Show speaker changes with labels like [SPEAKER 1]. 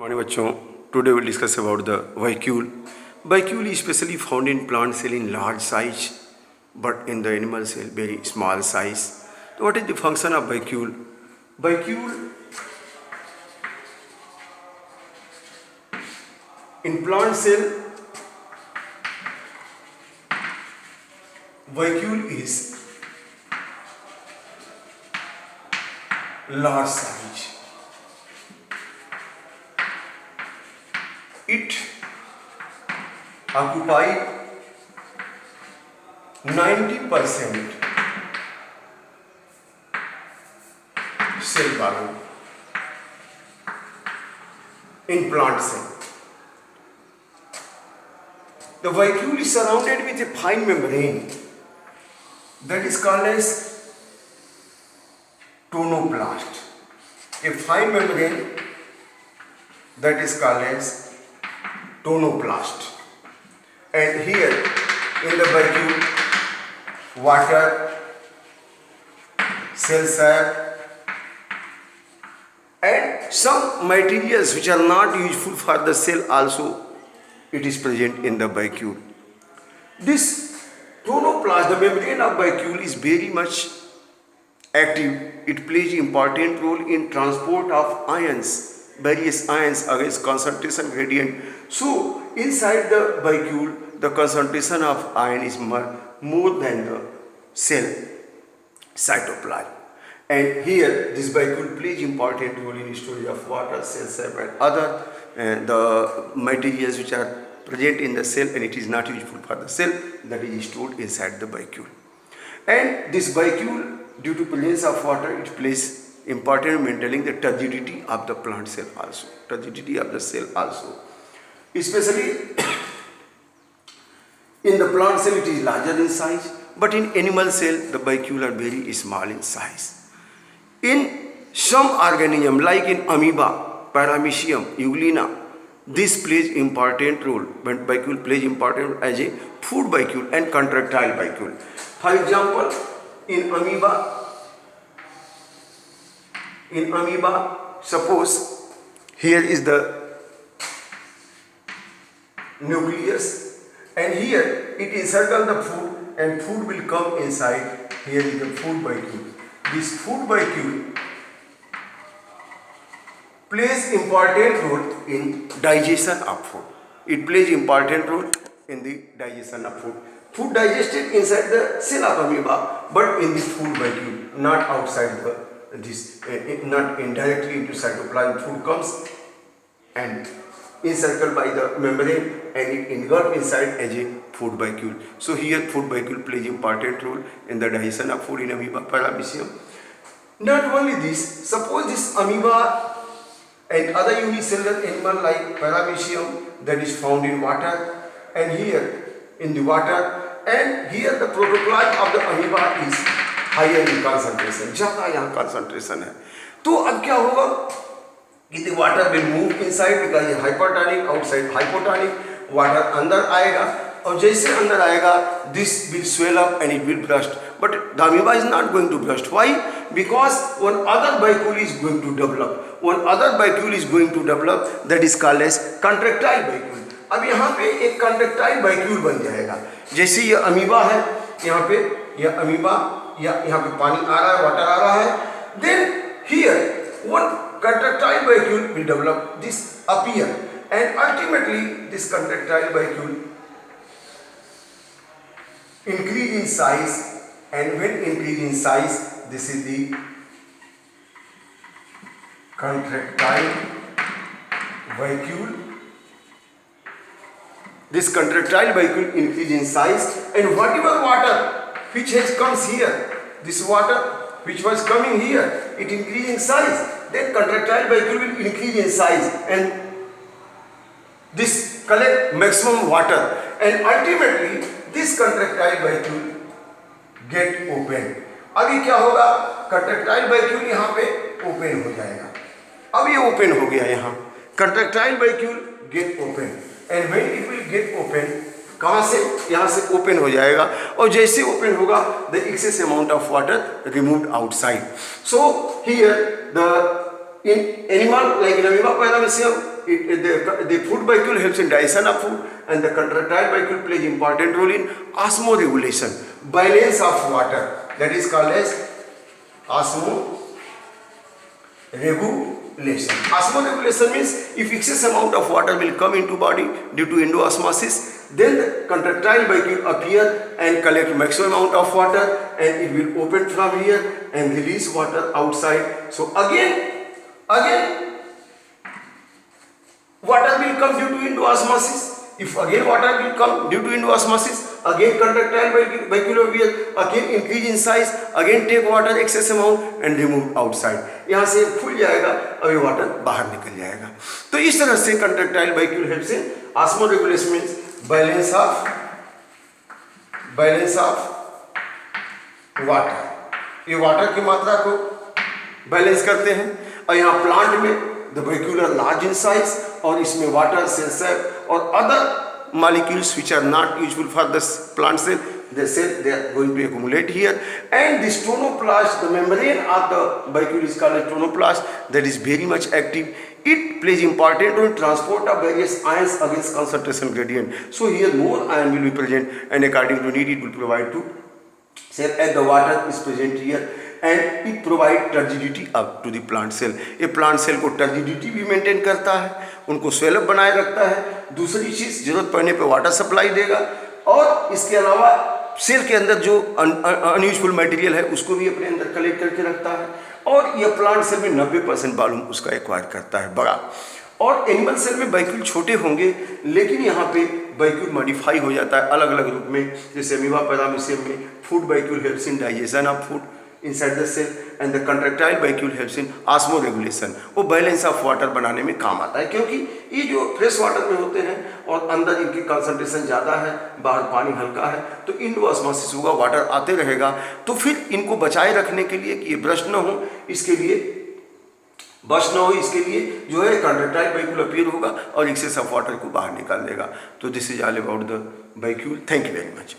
[SPEAKER 1] morning बच्चों. Today we'll discuss about the vacuole. Vacuole is specially found in plant cell in large size, but in the animal cell very small size. So what is the function of vacuole? Vacuole in plant cell, vacuole is large size. It occupies 90% cell volume in plant cell. The vacuole is surrounded with a fine membrane that is called as tonoplast. A fine membrane that is called as tonoplast. And here in the vacuole, water, cell sap, and some materials which are not useful for the cell also it is present in the vacuole. This tonoplast, the membrane of vacuole, is very much active. It plays important role in transport of ions, various ions against concentration gradient. So inside the vacuole, the concentration of ion is more than the cell cytoplasm. And here this vacuole plays important role in storage of water, cell sap, and other the materials which are present in the cell, and it is not useful for the cell, that is stored inside the vacuole. And this vacuole, due to presence of water, it plays important in maintaining the turgidity of the plant cell also, turgidity of the cell also. Especially in the plant cell it is larger in size, but in animal cell the vacuole are very small in size. In some organism like in amoeba, paramecium, euglena, this plays important role, but vacuole plays important role as a food vacuole and contractile vacuole. For example, in amoeba, suppose here is the nucleus, and here it encircles the food, and food will come inside. Here is the food vacuole. This food vacuole plays important role in digestion of food. It plays important role in the digestion of food. Food digested inside the cell of amoeba, but in the food vacuole, not outside not indirectly into cytoplasm. Food comes and encircled by the membrane, and it inverts inside as a food vacuole. So here food vacuole plays important role in the digestion of food in amoeba, paramecium. Not only this, suppose this amoeba and other unicellular animal like paramecium that is found in water, and here in the water, and here the protoplasm of the amoeba is higher in concentration, ज़्यादा यहाँ concentration है. तो अब क्या होगा कि the water will move inside because ये hypertonic, outside hypotonic, water अंदर आएगा, और जैसे अंदर आएगा this will swell up and it will burst. But the amoeba is not going to burst. Why? Because one other vacuole is going to develop. One other vacuole is going to develop, that is called as contractile vacuole. अब यहाँ पे एक contractile vacuole बन जाएगा. जैसे ये amoeba है, यहाँ पे यह अमीबा, यहाँ पे पानी आ रहा है, वाटर आ रहा है. Then here one contractile vacuole will develop. This appear, and ultimately this contractile vacuole increase in size. And when increase in size, this is the contractile vacuole. This contractile vacuole increase in size, and whatever water which has comes here, this water which was coming here, it increase in size. Then contractile vacuole will increase in size, and this collect maximum water, and ultimately this contractile vacuole get open. अभी क्या होगा, contractile vacuole यहाँ पे open हो जाएगा. अब ये open हो गया, यहाँ contractile vacuole get open, and when it will get open, कहाँ से, यहाँ से open हो जाएगा, और जैसे open होगा the excess amount of water removed outside. So here the in animal like in amoeba paramecium, the food vacuole helps in digestion of food, and the contractile vacuole plays important role in osmoregulation, balance of water. That is called as osmoregulation. Osmoregulation means if excess amount of water will come into body due to endoosmosis, then the contractile vacuole appear and collect maximum amount of water, and it will open from here and release water outside. So again water will come due to endoosmosis. If again water will come due to endoosmosis, again contractile vacuole appear, again increase in size, again take water excess amount and remove outside. यहाँ से फूल जाएगा, अभी water बाहर निकल जाएगा. तो इस तरह से contractile vacuole helps in osmoregulation, means balance of water. ये वाटर की मात्रा को बैलेंस करते हैं. और यहाँ प्लांट में the vacuolar large in size, और इसमें वाटर सेल्स और other molecules which are not useful for the plant cell, they are going to accumulate here. And the stenoplast, the membrane of the vacuole is called a stenoplast, that is very much active. It plays important role in transport of various ions against concentration gradient. So here more ion will be present, and according to need it will provide to cell, and the water is present here, and it provide turgidity up to the plant cell. ये plant cell को turgidity भी maintain करता है, उनको swell up बनाए रखता है. दूसरी चीज़, जरूरत पड़ने पे वाटर सप्लाई देगा, और इसके अलावा सेल के अंदर जो अनयूजफुल मटेरियल है उसको भी अपने अंदर कलेक्ट करके रखता है. और यह प्लांट सेल में 90% वॉल्यूम उसका एक्वायर करता है बड़ा. और एनिमल सेल में वैक्यूल छोटे होंगे, लेकिन यहाँ पे वैक्यूल मॉडिफाई हो जाता है अलग अलग रूप में. जैसे अमीबा पैरामीशियम में food vacuole helps in digestion of food inside the cell, and the contractile vacuole helps in osmoregulation. वो बैलेंस ऑफ वाटर बनाने में काम आता है, क्योंकि ये जो फ्रेश वाटर में होते हैं और अंदर इनकी कंसंट्रेशन ज़्यादा है, बाहर पानी हल्का है, तो इंडोऑस्मोसिस होगा, वाटर आते रहेगा. तो फिर इनको बचाए रखने के लिए कि ये ब्रश न हो, इसके लिए जो है contractile vacuole अपीयर होगा और एक्सेस ऑफ वाटर को बाहर निकाल देगा. तो this is all about the vacuole. Thank you very much.